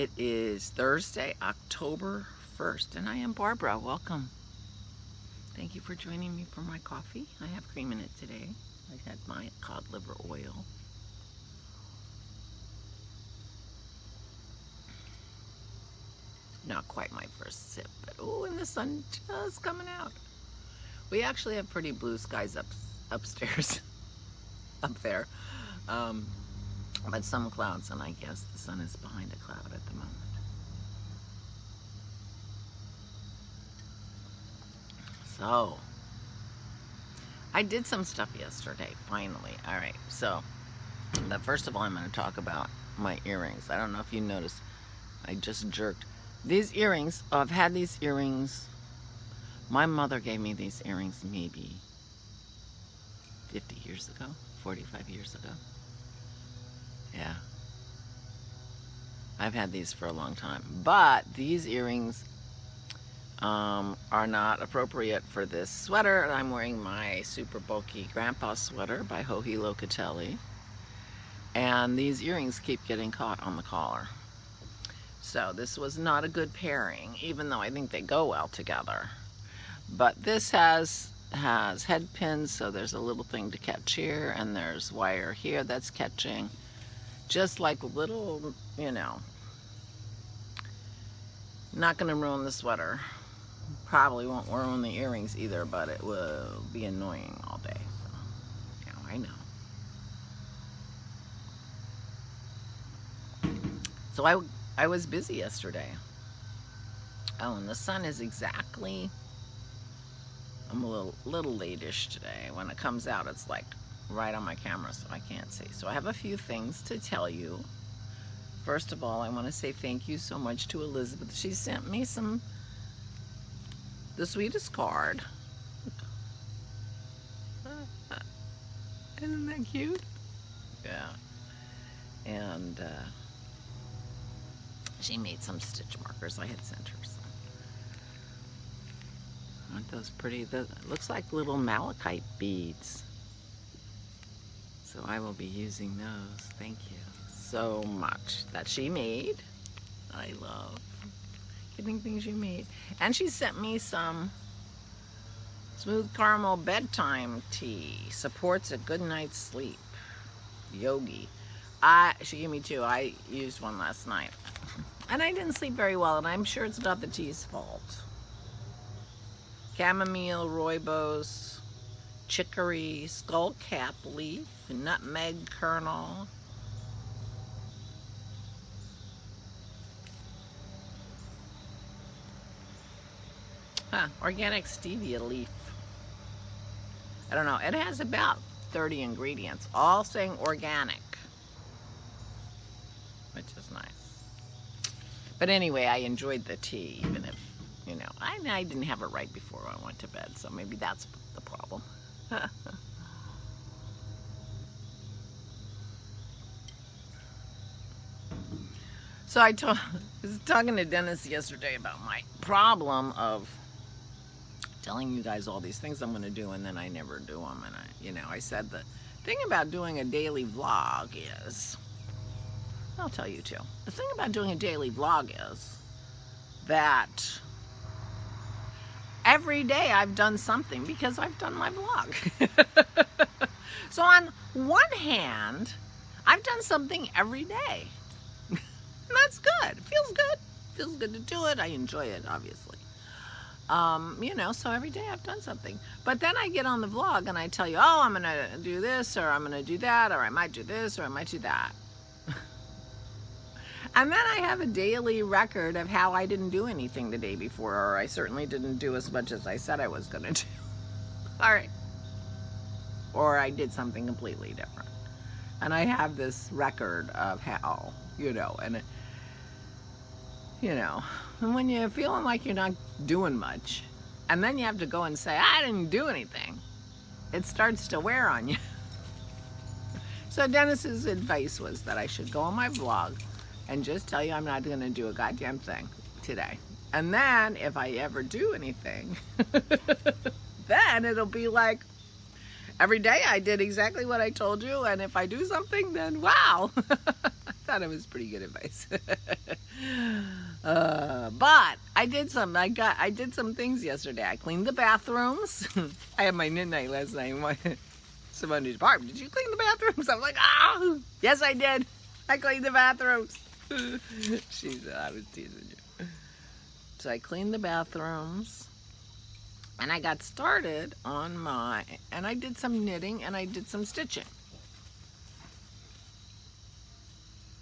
It is Thursday, October 1st, and I am Barbara. Welcome. Thank you for joining me for my coffee. I have cream in it today. I had my cod liver oil. Not quite my first sip, but oh, and the sun just coming out. We actually have pretty blue skies upstairs, up there. But some clouds, and I guess the sun is behind a cloud at the moment. So, I did some stuff yesterday, finally. All right, so, first of all, I'm going to talk about my earrings. I don't know if you noticed, I just jerked. These earrings, I've had these earrings, my mother gave me these earrings maybe 50 years ago, 45 years ago. Yeah, I've had these for a long time, but these earrings are not appropriate for this sweater. I'm wearing my super bulky grandpa sweater by Locatelli, and these earrings keep getting caught on the collar. So this was not a good pairing, even though I think they go well together. But this has head pins, so there's a little thing to catch here, and there's wire here that's catching. Just like little, you know, not going to ruin the sweater. Probably won't ruin the earrings either, but it will be annoying all day. So, yeah, I know. So I was busy yesterday. Oh, and the sun is exactly, I'm a little late-ish today. When it comes out, it's like right on my camera, so I can't see. So I have a few things to tell you. First of all, I want to say thank you so much to Elizabeth. She sent me the sweetest card. Isn't that cute? Yeah. And she made some stitch markers. I had sent her some. Aren't those pretty? It looks like little malachite beads. So I will be using those. Thank you so much. That she made. I love getting things you made. And she sent me some smooth caramel bedtime tea. Supports a good night's sleep. Yogi. She gave me two. I used one last night. And I didn't sleep very well, and I'm sure it's not the tea's fault. Chamomile, rooibos, chicory, skullcap leaf, nutmeg kernel, organic stevia leaf. I don't know, it has about 30 ingredients, all saying organic, which is nice. But anyway, I enjoyed the tea, even if, you know, I didn't have it right before I went to bed, so maybe that's the problem. So I was talking to Dennis yesterday about my problem of telling you guys all these things I'm going to do, and then I never do them. And I said the thing about doing a daily vlog is, I'll tell you too. The thing about doing a daily vlog is that every day I've done something because I've done my vlog. So on one hand, I've done something every day. And that's good. It feels good. It feels good to do it. I enjoy it, obviously. So every day I've done something. But then I get on the vlog and I tell you, oh, I'm going to do this, or I'm going to do that, or I might do this, or I might do that. And then I have a daily record of how I didn't do anything the day before, or I certainly didn't do as much as I said I was going to do. All right. Or I did something completely different. And I have this record of how, and when you're feeling like you're not doing much, and then you have to go and say, I didn't do anything, it starts to wear on you. So Dennis's advice was that I should go on my vlog and just tell you I'm not going to do a goddamn thing today. And then if I ever do anything, then it'll be like, every day I did exactly what I told you, and if I do something, then wow. thought it was pretty good advice. But I did some. I did some things yesterday. I cleaned the bathrooms. I had my knit night last night. Someone did, Barb, did you clean the bathrooms? I'm like, ah, yes, I did. I cleaned the bathrooms. She said I was teasing you. So I cleaned the bathrooms, and I got started on and I did some knitting and I did some stitching.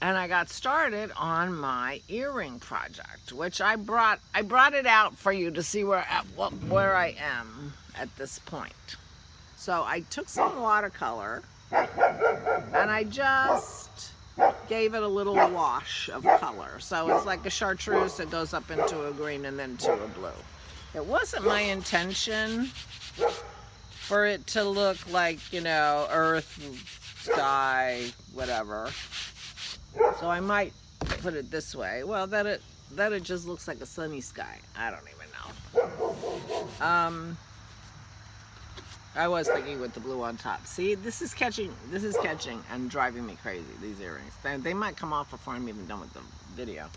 And I got started on my earring project, which I brought it out for you to see where I am at this point. So I took some watercolor and I just gave it a little wash of color. So it's like a chartreuse that goes up into a green and then to a blue. It wasn't my intention for it to look like, you know, earth, sky, whatever. So I might put it this way. Well, that it just looks like a sunny sky. I don't even know. I was thinking with the blue on top. See, this is catching and driving me crazy, these earrings. They might come off before I'm even done with the video.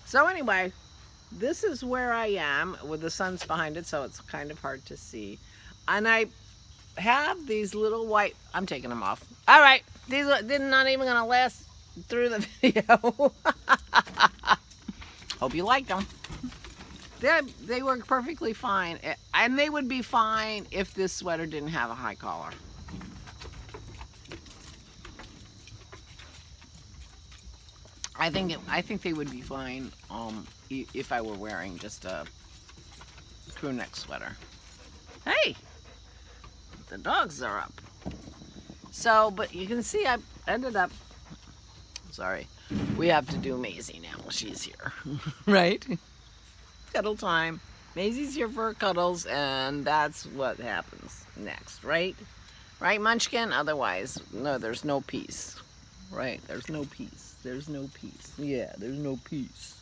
So anyway, this is where I am with the sun's behind it, so it's kind of hard to see. And I have these little white, I'm taking them off. All right, these are not even gonna last through the video. Hope you like them. They work perfectly fine, and they would be fine if this sweater didn't have a high collar. I think they would be fine if I were wearing just a crew neck sweater. Hey, the dogs are up. So, but you can see I ended up. Sorry, we have to do Maisie now. She's here, right? Cuddle time. Maisie's here for her cuddles, and that's what happens next, right? Right, Munchkin? Otherwise, no, there's no peace. Right, there's no peace. There's no peace. Yeah, there's no peace.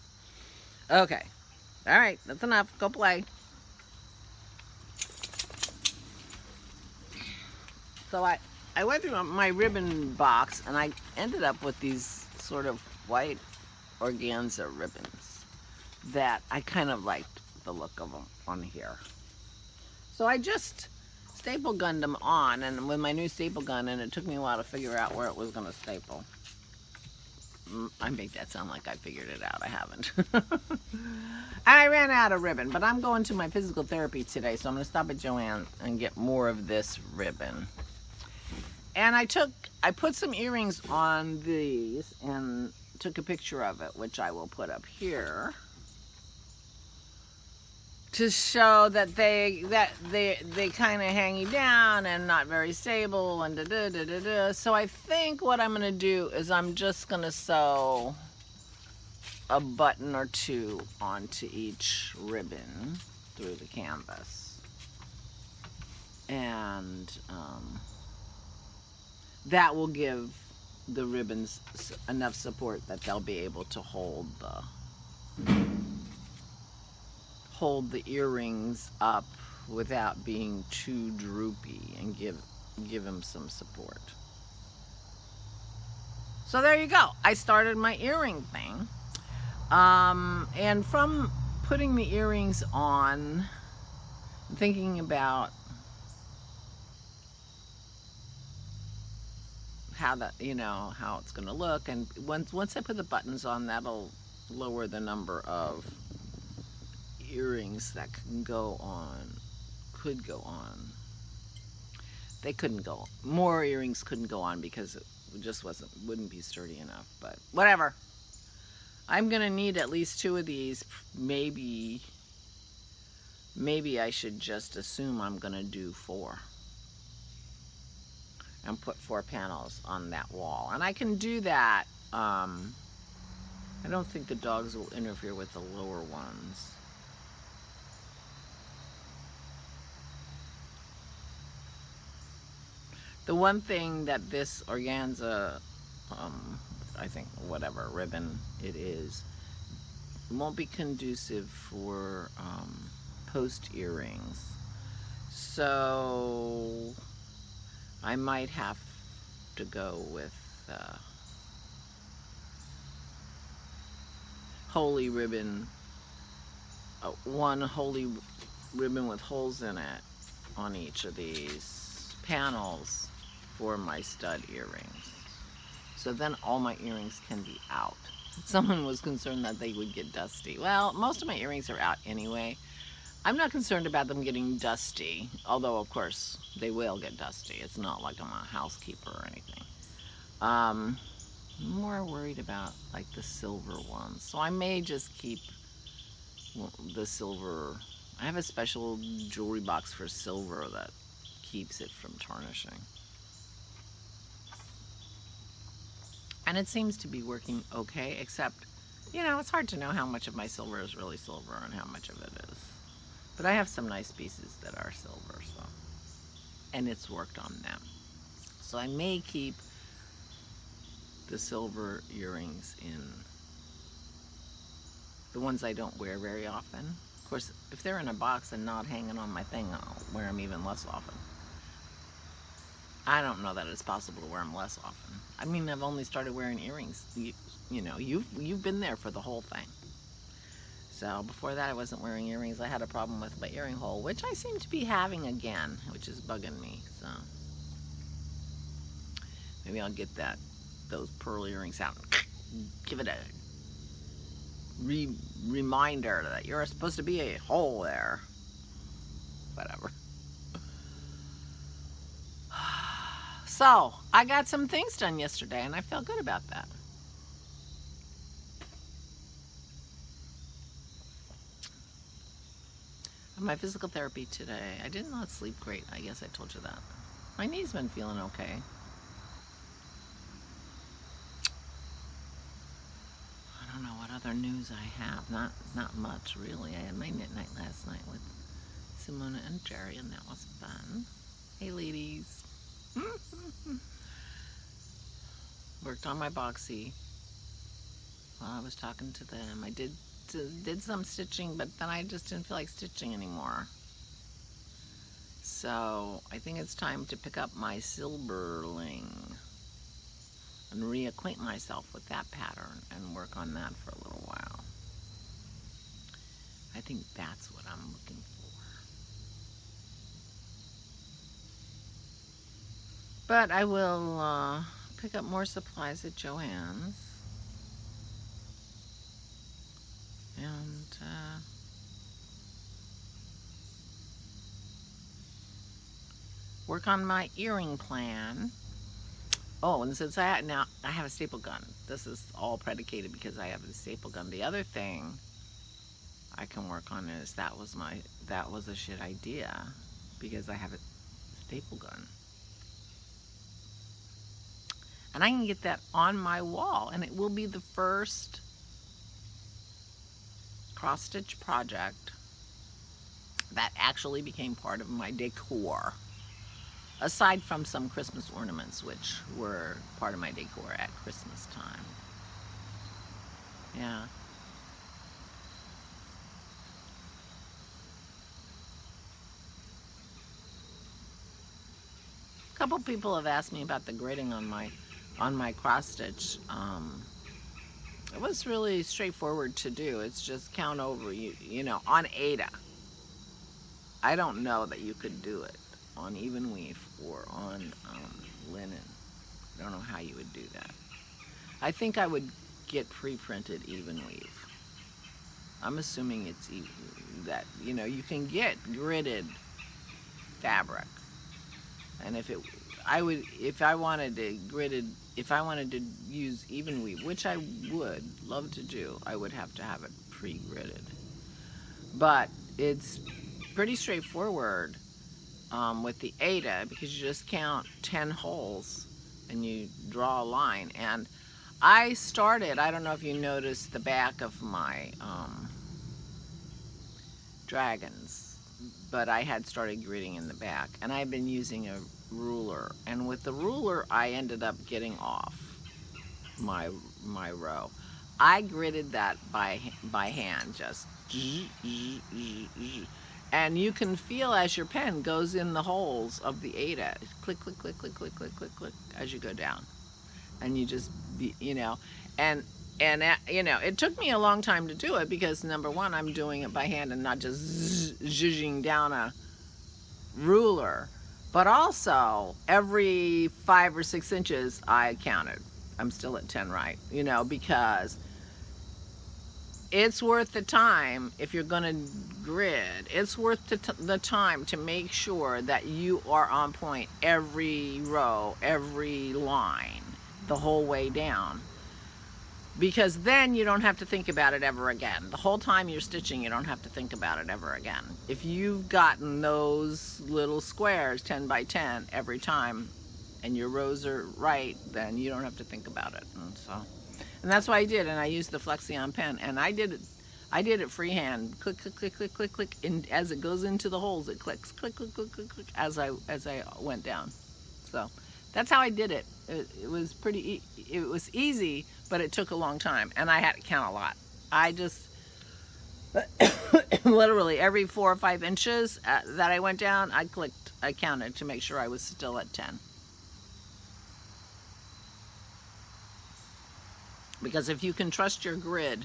Okay. All right, that's enough. Go play. So I went through my ribbon box, and I ended up with these sort of white organza ribbons that I kind of liked the look of them on here. So I just staple gunned them on, and with my new staple gun, and it took me a while to figure out where it was going to staple. I make that sound like I figured it out. I haven't. I ran out of ribbon, but I'm going to my physical therapy today, so I'm going to stop at Joann and get more of this ribbon. And I put some earrings on these and took a picture of it, which I will put up here, to show that they kind of hanging down and not very stable and da-da-da-da-da. So I think what I'm going to do is I'm just going to sew a button or two onto each ribbon through the canvas. And that will give the ribbons enough support that they'll be able to hold the earrings up without being too droopy, and give them some support. So there you go. I started my earring thing. And from putting the earrings on, thinking about how how it's going to look, and once I put the buttons on, that'll lower the number of earrings that could go on. They couldn't go. More earrings couldn't go on because it just wouldn't be sturdy enough. But whatever. I'm gonna need at least 2 of these. Maybe I should just assume I'm gonna do 4 and put 4 panels on that wall. And I can do that. I don't think the dogs will interfere with the lower ones. The one thing that this organza, I think whatever ribbon it is, won't be conducive for post earrings. So I might have to go with holy ribbon, one holy ribbon with holes in it on each of these panels for my stud earrings. So then all my earrings can be out. Someone was concerned that they would get dusty. Well, most of my earrings are out anyway. I'm not concerned about them getting dusty, although of course they will get dusty. It's not like I'm a housekeeper or anything. I'm more worried about like the silver ones. So I may just keep the silver. I have a special jewelry box for silver that keeps it from tarnishing. And it seems to be working okay, except, you know, it's hard to know how much of my silver is really silver and how much of it is. But I have some nice pieces that are silver, so, and it's worked on them. So I may keep the silver earrings in the ones I don't wear very often. Of course, if they're in a box and not hanging on my thing, I'll wear them even less often. I don't know that it's possible to wear them less often. I mean, I've only started wearing earrings. You know, you've been there for the whole thing. So before that, I wasn't wearing earrings. I had a problem with my earring hole, which I seem to be having again, which is bugging me. So maybe I'll get those pearl earrings out and give it a reminder that you're supposed to be a hole there. Whatever. So, I got some things done yesterday, and I felt good about that. My physical therapy today, I did not sleep great. I guess I told you that. My knee's been feeling okay. I don't know what other news I have. Not much, really. I had my knit night last night with Simona and Jerry, and that was fun. Hey, ladies. Worked on my boxy while I was talking to them. I did some stitching, but then I just didn't feel like stitching anymore. So I think it's time to pick up my Silberling and reacquaint myself with that pattern and work on that for a little while. I think that's what I'm looking for. But I will pick up more supplies at Joann's and work on my earring plan. Oh, and since I have a staple gun. This is all predicated because I have a staple gun. The other thing I can work on is that was a shit idea because I have a staple gun. And I can get that on my wall, and it will be the first cross-stitch project that actually became part of my decor, aside from some Christmas ornaments, which were part of my decor at Christmas time. Yeah. A couple people have asked me about the gridding on my cross stitch. It was really straightforward to do. It's just count over, you know, on Aida. I don't know that you could do it on even weave or on linen. I don't know how you would do that. I think I would get pre-printed even weave. I'm assuming it's that, you know, you can get gridded fabric. And if I wanted to use even weave, which I would love to do, I would have to have it pre-gridded. But it's pretty straightforward with the Aida, because you just count 10 holes and you draw a line. And I don't know if you noticed the back of my dragons, but I had started gridding in the back, and I've been using a ruler, and with the ruler I ended up getting off my row. I gridded that by hand, just, and you can feel as your pen goes in the holes of the Aida, click, click, click, click, click, click, click, click, as you go down, and you just, you know, and And, you know, it took me a long time to do it because, number one, I'm doing it by hand and not just zhuzhing down a ruler. But also, every 5 or 6 inches, I counted. I'm still at 10, right? You know, because it's worth the time if you're going to grid. It's worth the time to make sure that you are on point every row, every line, the whole way down. Because then you don't have to think about it ever again. The whole time you're stitching, you don't have to think about it ever again. If you've gotten those little squares 10 by 10 every time and your rows are right, then you don't have to think about it. And that's what I did, and I used the Flexion pen, and I did it freehand. Click, click, click, click, click, click, and as it goes into the holes, it clicks, click, click, click, click, click, as I went down. So that's how I did it. It was it was easy, but it took a long time, and I had to count a lot. I just literally every 4 or 5 inches that I went down, I counted to make sure I was still at 10. Because if you can trust your grid,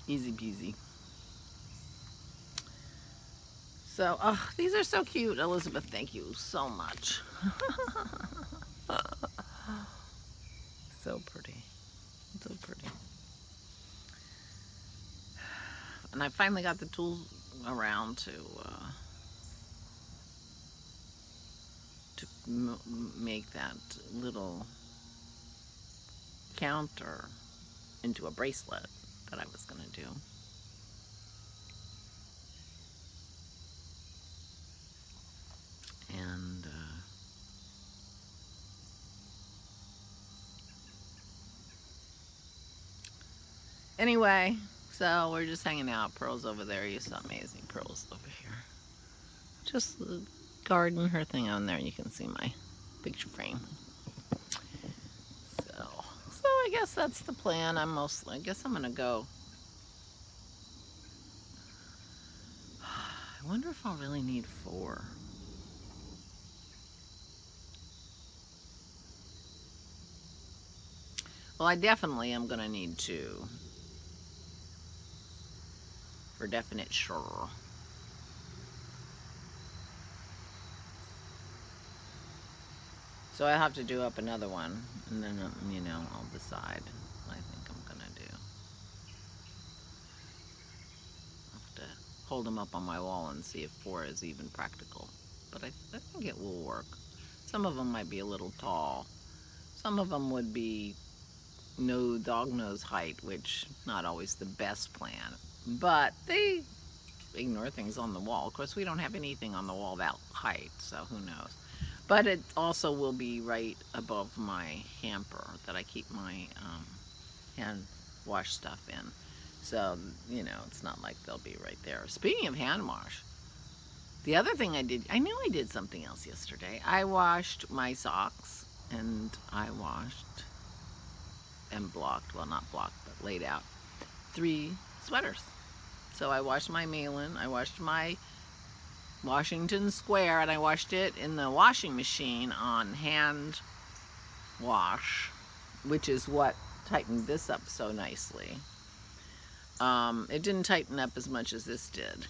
easy peasy. So, oh, these are so cute. Elizabeth, thank you so much. So pretty. So pretty. And I finally got the tools around to make that little counter into a bracelet that I was going to do. And anyway, so we're just hanging out. Pearl's over there. You saw amazing. Pearl's over here. Just guarding her thing on there. You can see my picture frame. So I guess that's the plan. I guess I'm gonna go. I wonder if I'll really need 4. Well, I definitely am gonna need 2. For definite sure. So I have to do up another one, and then, you know, I'll decide what I think I'm gonna do. I'll have to hold them up on my wall and see if 4 is even practical. But I think it will work. Some of them might be a little tall. Some of them would be no dog nose height, which not always the best plan. But they ignore things on the wall. Of course, we don't have anything on the wall that height, so who knows. But it also will be right above my hamper that I keep my hand wash stuff in. So, you know, it's not like they'll be right there. Speaking of hand wash, the other thing I knew I did something else yesterday. I washed my socks, and I washed and blocked, well, not blocked, but laid out 3 sweaters. So I washed my Malin, I washed my Washington Square, and I washed it in the washing machine on hand wash, which is what tightened this up so nicely. It didn't tighten up as much as this did,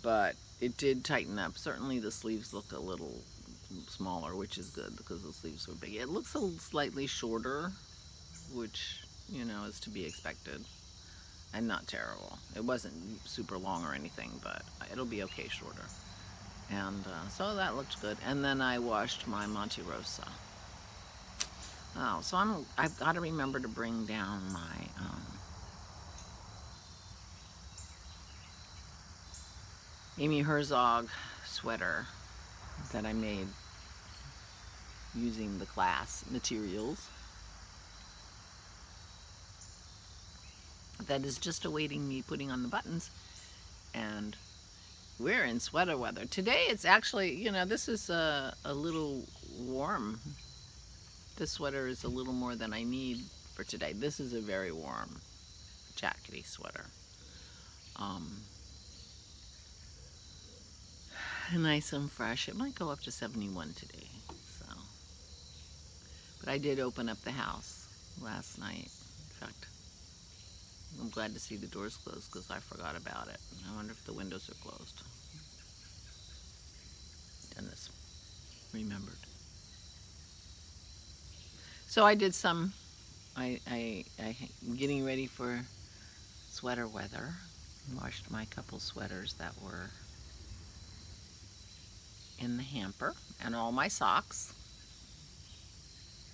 but it did tighten up. Certainly the sleeves look a little smaller, which is good because the sleeves were big. It looks slightly shorter, which, you know, is to be expected, and not terrible. It wasn't super long or anything, but it'll be okay shorter. And so that looked good. And then I washed my Monte Rosa. Oh, so I've got to remember to bring down my Amy Herzog sweater that I made using the class materials. That is just awaiting me putting on the buttons. And we're in sweater weather. Today it's actually, you know, this is a little warm. This sweater is a little more than I need for today. This is a very warm jackety sweater. Nice and fresh. It might go up to 71 today. So But I did open up the house last night. In fact, I'm glad to see the doors closed because I forgot about it. I wonder if the windows are closed. Dennis remembered. So I did some, I'm getting ready for sweater weather. Washed my couple sweaters that were in the hamper and all my socks.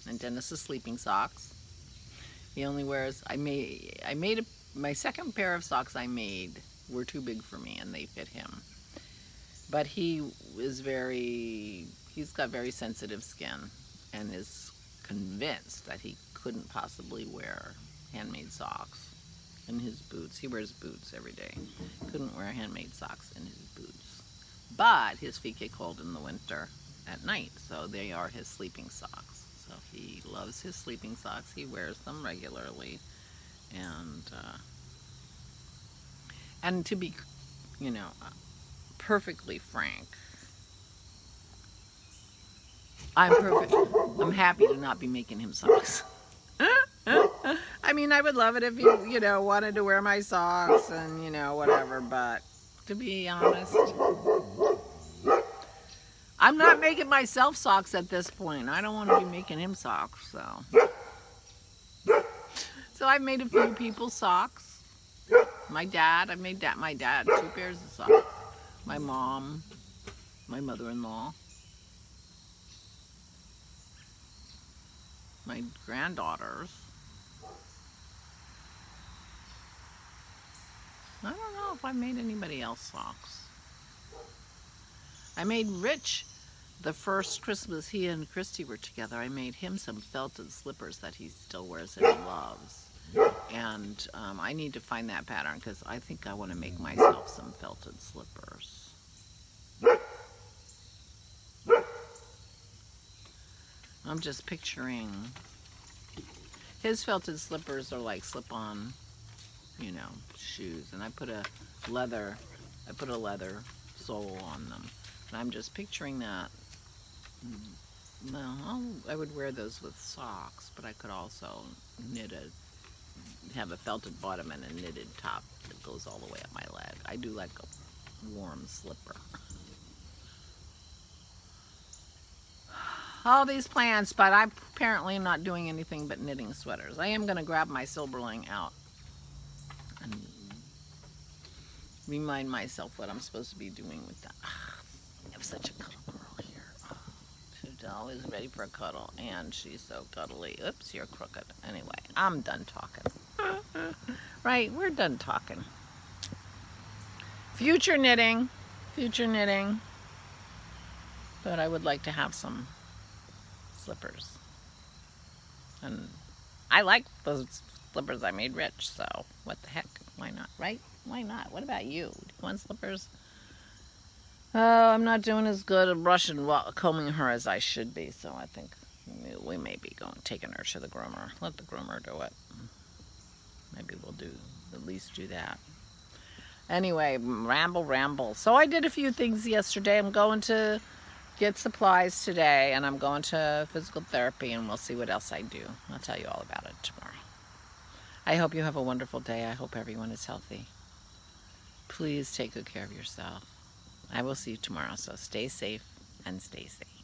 And Dennis's sleeping socks. He only wears, my second pair of socks I made were too big for me and they fit him. But he's got very sensitive skin and is convinced that he couldn't possibly wear handmade socks in his boots. He wears boots every day. Couldn't wear handmade socks in his boots. But his feet get cold in the winter at night, so they are his sleeping socks. So he loves his sleeping socks. He wears them regularly. And to be, perfectly frank, I'm happy to not be making him socks. I mean, I would love it if you wanted to wear my socks and, whatever, but to be honest, I'm not making myself socks at this point. I don't want to be making him socks, So I've made a few people socks. My dad, I made my dad 2 pairs of socks. My mom, my mother-in-law, my granddaughters. I don't know if I made anybody else socks. I made Rich, the first Christmas he and Christy were together, I made him some felted slippers that he still wears and loves. And I need to find that pattern because I think I want to make myself some felted slippers. I'm just picturing his felted slippers are like slip-on, shoes, and I put a leather sole on them. And I'm just picturing that. Well, I would wear those with socks, but I could also have a felted bottom and a knitted top that goes all the way up my leg. I do like a warm slipper. All these plans, but I apparently am not doing anything but knitting sweaters. I am going to grab my Silberling out and remind myself what I'm supposed to be doing with that. I have such a cuddle girl here. She's always ready for a cuddle, and she's so cuddly. Oops, you're crooked. Anyway, I'm done talking. Right, we're done talking. Future knitting. But I would like to have some slippers. And I like those slippers I made Rich, so what the heck? Why not, right? Why not? What about you? Do you want slippers? Oh, I'm not doing as good at brushing, combing her as I should be, so I think we may be taking her to the groomer. Let the groomer do it. Maybe we'll at least do that. Anyway, ramble. So I did a few things yesterday. I'm going to get supplies today, and I'm going to physical therapy, and we'll see what else I do. I'll tell you all about it tomorrow. I hope you have a wonderful day. I hope everyone is healthy. Please take good care of yourself. I will see you tomorrow, so stay safe and stay safe.